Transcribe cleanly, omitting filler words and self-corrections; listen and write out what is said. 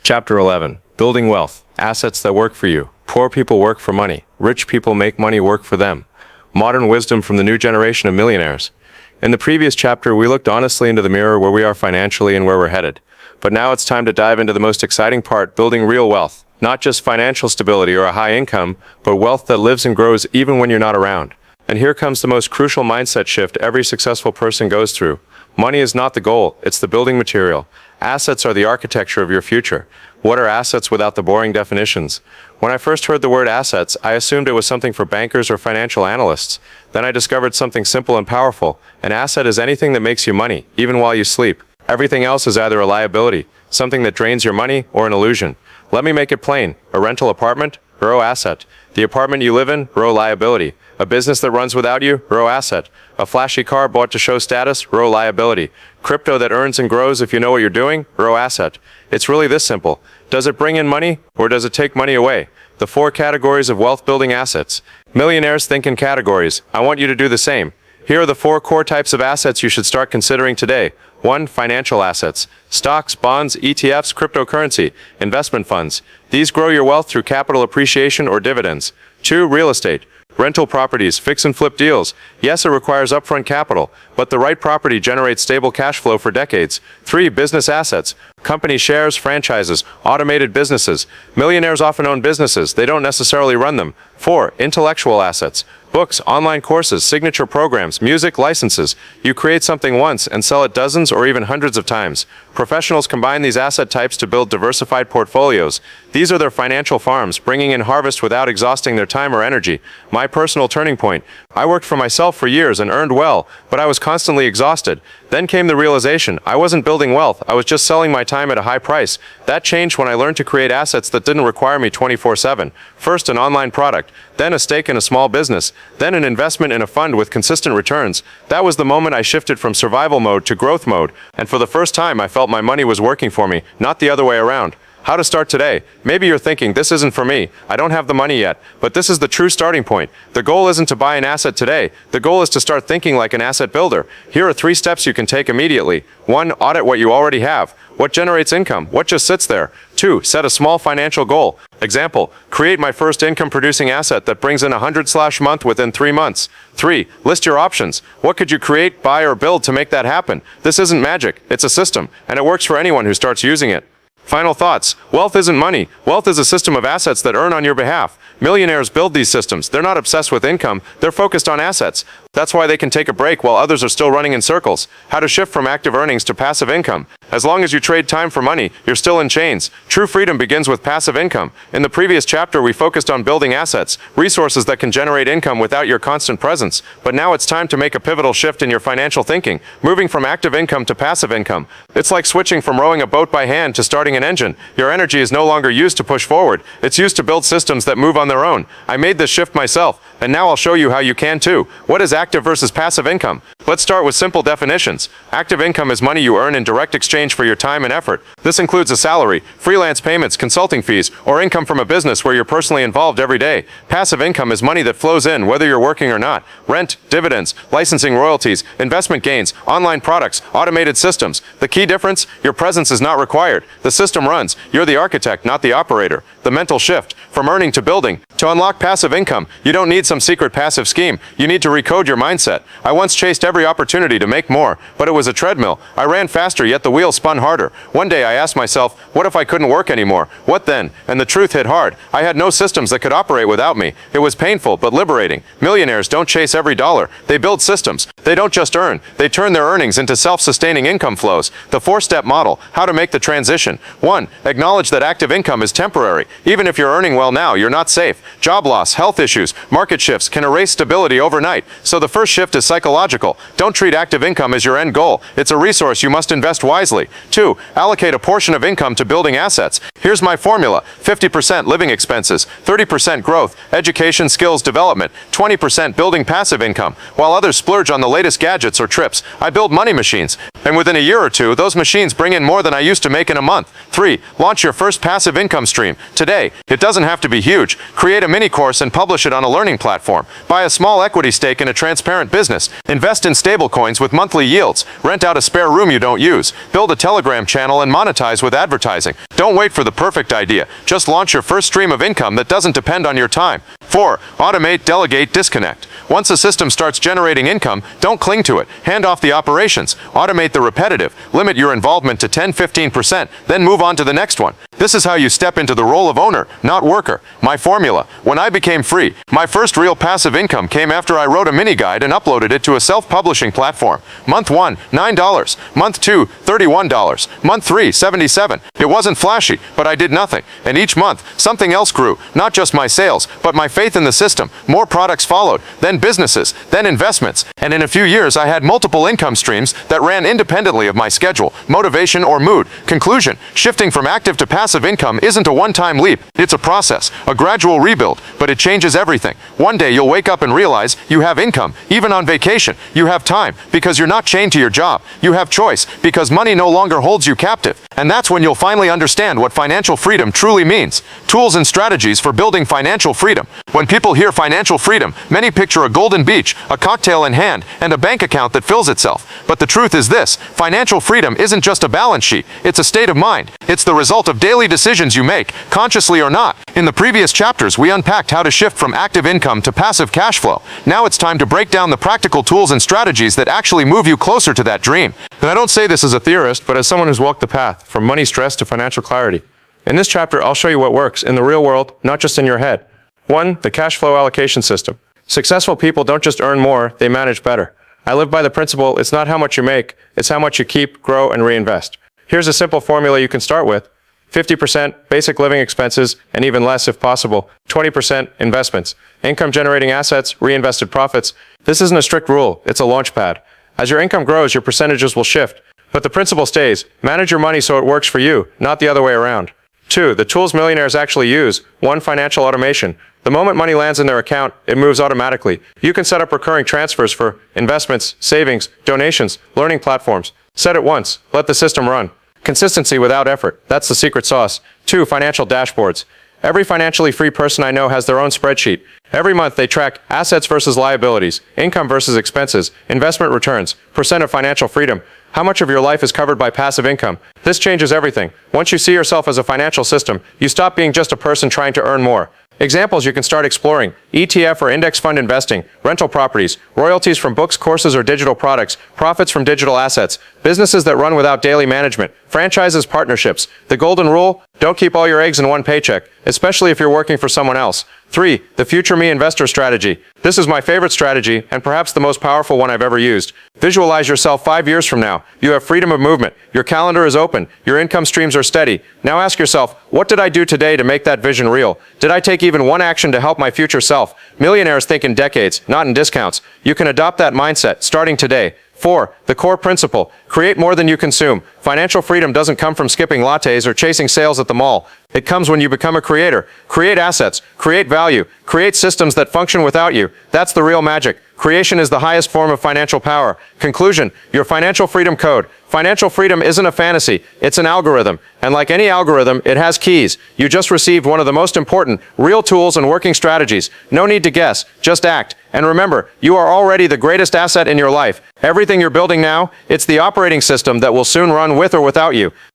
Chapter 11. Building Wealth. Assets that work for you. Poor people work for money. Rich people make money work for them. Modern wisdom from the new generation of millionaires. In the previous chapter, we looked honestly into the mirror where we are financially and where we're headed. But now it's time to dive into the most exciting part, building real wealth. Not just financial stability or a high income, but wealth that lives and grows even when you're not around. And here comes the most crucial mindset shift every successful person goes through. Money is not the goal, it's the building material. Assets are the architecture of your future. What are assets without the boring definitions? When I first heard the word assets, I assumed it was something for bankers or financial analysts. Then I discovered something simple and powerful. An asset is anything that makes you money, even while you sleep. Everything else is either a liability, something that drains your money, or an illusion. Let me make it plain. A rental apartment? Row asset. The apartment you live in? Row liability. A business that runs without you? Row asset. A flashy car bought to show status? Row liability. Crypto that earns and grows if you know what you're doing? Row asset. It's really this simple. Does it bring in money, or does it take money away? The 4 categories of wealth-building assets. Millionaires think in categories. I want you to do the same. Here are the 4 core types of assets you should start considering today. 1. Financial assets. Stocks, bonds, ETFs, cryptocurrency, investment funds. These grow your wealth through capital appreciation or dividends. 2. Real estate. Rental properties, fix and flip deals. Yes, it requires upfront capital, but the right property generates stable cash flow for decades. 3. Business assets. Company shares, franchises, automated businesses. Millionaires often own businesses, they don't necessarily run them. 4. Intellectual assets. Books, online courses, signature programs, music, licenses. You create something once and sell it dozens or even hundreds of times. Professionals combine these asset types to build diversified portfolios. These are their financial farms, bringing in harvest without exhausting their time or energy. My personal turning point. I worked for myself for years and earned well, but I was constantly exhausted. Then came the realization, I wasn't building wealth, I was just selling my time at a high price. That changed when I learned to create assets that didn't require me 24/7. First an online product, then a stake in a small business, then an investment in a fund with consistent returns. That was the moment I shifted from survival mode to growth mode, and for the first time I felt my money was working for me, not the other way around. How to start today? Maybe you're thinking, this isn't for me, I don't have the money yet, but this is the true starting point. The goal isn't to buy an asset today, the goal is to start thinking like an asset builder. Here are 3 steps you can take immediately. 1. Audit what you already have. What generates income? What just sits there? 2. Set a small financial goal. Example, create my first income-producing asset that brings in $100/month within 3 months. 3. List your options. What could you create, buy, or build to make that happen? This isn't magic, it's a system, and it works for anyone who starts using it. Final thoughts. Wealth isn't money. Wealth is a system of assets that earn on your behalf. Millionaires build these systems. They're not obsessed with income. They're focused on assets. That's why they can take a break while others are still running in circles. How to shift from active earnings to passive income. As long as you trade time for money, you're still in chains. True freedom begins with passive income. In the previous chapter, we focused on building assets, resources that can generate income without your constant presence. But now it's time to make a pivotal shift in your financial thinking, moving from active income to passive income. It's like switching from rowing a boat by hand to starting an engine. Your energy is no longer used to push forward. It's used to build systems that move on their own. I made this shift myself, and now I'll show you how you can too. What is active versus passive income? Let's start with simple definitions. Active income is money you earn in direct exchange for your time and effort. This includes a salary, freelance payments, consulting fees, or income from a business where you're personally involved every day. Passive income is money that flows in whether you're working or not. Rent, dividends, licensing royalties, investment gains, online products, automated systems. The key difference? Your presence is not required. The system runs. You're the architect, not the operator. The mental shift. From earning to building. To unlock passive income, you don't need some secret passive scheme. You need to recode your mindset. I once chased every opportunity to make more, but it was a treadmill. I ran faster, yet the wheel spun harder. One day I asked myself, what if I couldn't work anymore? What then? And the truth hit hard. I had no systems that could operate without me. It was painful, but liberating. Millionaires don't chase every dollar. They build systems. They don't just earn. They turn their earnings into self-sustaining income flows. The 4-step model. How to make the transition. 1. Acknowledge that active income is temporary. Even if you're earning well now, you're not safe. Job loss, health issues, market shifts can erase stability overnight. So the first shift is psychological. Don't treat active income as your end goal. It's a resource you must invest wisely. 2. Allocate a portion of income to building assets. Here's my formula. 50% living expenses, 30% growth, education, skills development, 20% building passive income. While others splurge on the latest gadgets or trips, I build money machines. And within a year or two, those machines bring in more than I used to make in a month. 3. Launch your first passive income stream. Today, it doesn't have to be huge. Create a mini course and publish it on a learning platform. Buy a small equity stake in a transparent business. Invest in stablecoins with monthly yields. Rent out a spare room you don't use. Build Build a Telegram channel and monetize with advertising. Don't wait for the perfect idea. Just launch your first stream of income that doesn't depend on your time. 4. Automate, delegate, disconnect. Once a system starts generating income, don't cling to it. Hand off the operations. Automate the repetitive. Limit your involvement to 10-15%, then move on to the next one. This is how you step into the role of owner, not worker. My formula. When I became free, my first real passive income came after I wrote a mini guide and uploaded it to a self-publishing platform. Month 1, $9. Month 2, $31. Month 3, $77. It wasn't flashy, but I did nothing. And each month, something else grew. Not just my sales, but my faith in the system. More products followed, then businesses, then investments. And in a few years, I had multiple income streams that ran independently of my schedule, motivation, or mood. Conclusion: shifting from active to passive income isn't a one-time leap. It's a process, a gradual rebuild, but it changes everything. One day you'll wake up and realize you have income, even on vacation. You have time, because you're not chained to your job. You have choice, because money no longer holds you captive. And that's when you'll finally understand what financial freedom truly means. Tools and strategies for building financial freedom. When people hear financial freedom, many picture a golden beach, a cocktail in hand, and a bank account that fills itself. But the truth is this: financial freedom isn't just a balance sheet, it's a state of mind. It's the result of daily decisions you make, consciously or not. In the previous chapters, we unpacked how to shift from active income to passive cash flow. Now it's time to break down the practical tools and strategies that actually move you closer to that dream. And I don't say this as a theorist, but as someone who's walked the path from money stress to financial clarity. In this chapter, I'll show you what works in the real world, not just in your head. 1. The cash flow allocation system. Successful people don't just earn more, they manage better. I live by the principle, it's not how much you make, it's how much you keep, grow, and reinvest. Here's a simple formula you can start with. 50% basic living expenses, and even less if possible. 20% investments. Income-generating assets, reinvested profits. This isn't a strict rule, it's a launch pad. As your income grows, your percentages will shift. But the principle stays. Manage your money so it works for you, not the other way around. 2. The tools millionaires actually use. 1. Financial automation. The moment money lands in their account, it moves automatically. You can set up recurring transfers for investments, savings, donations, learning platforms. Set it once. Let the system run. Consistency without effort. That's the secret sauce. 2. Financial dashboards. Every financially free person I know has their own spreadsheet. Every month they track assets versus liabilities, income versus expenses, investment returns, percent of financial freedom. How much of your life is covered by passive income? This changes everything. Once you see yourself as a financial system, you stop being just a person trying to earn more. Examples you can start exploring: ETF or index fund investing, rental properties, royalties from books, courses, or digital products, profits from digital assets, businesses that run without daily management, franchises, partnerships. The golden rule: don't keep all your eggs in one paycheck, especially if you're working for someone else. 3. The Future Me Investor Strategy. This is my favorite strategy, and perhaps the most powerful one I've ever used. Visualize yourself 5 years from now. You have freedom of movement. Your calendar is open. Your income streams are steady. Now ask yourself, what did I do today to make that vision real? Did I take even one action to help my future self? Millionaires think in decades, not in discounts. You can adopt that mindset starting today. 4. The core principle. Create more than you consume. Financial freedom doesn't come from skipping lattes or chasing sales at the mall. It comes when you become a creator. Create assets. Create value. Create systems that function without you. That's the real magic. Creation is the highest form of financial power. Conclusion: your financial freedom code. Financial freedom isn't a fantasy, it's an algorithm. And like any algorithm, it has keys. You just received one of the most important, real tools and working strategies. No need to guess, just act. And remember, you are already the greatest asset in your life. Everything you're building now, it's the operating system that will soon run with or without you.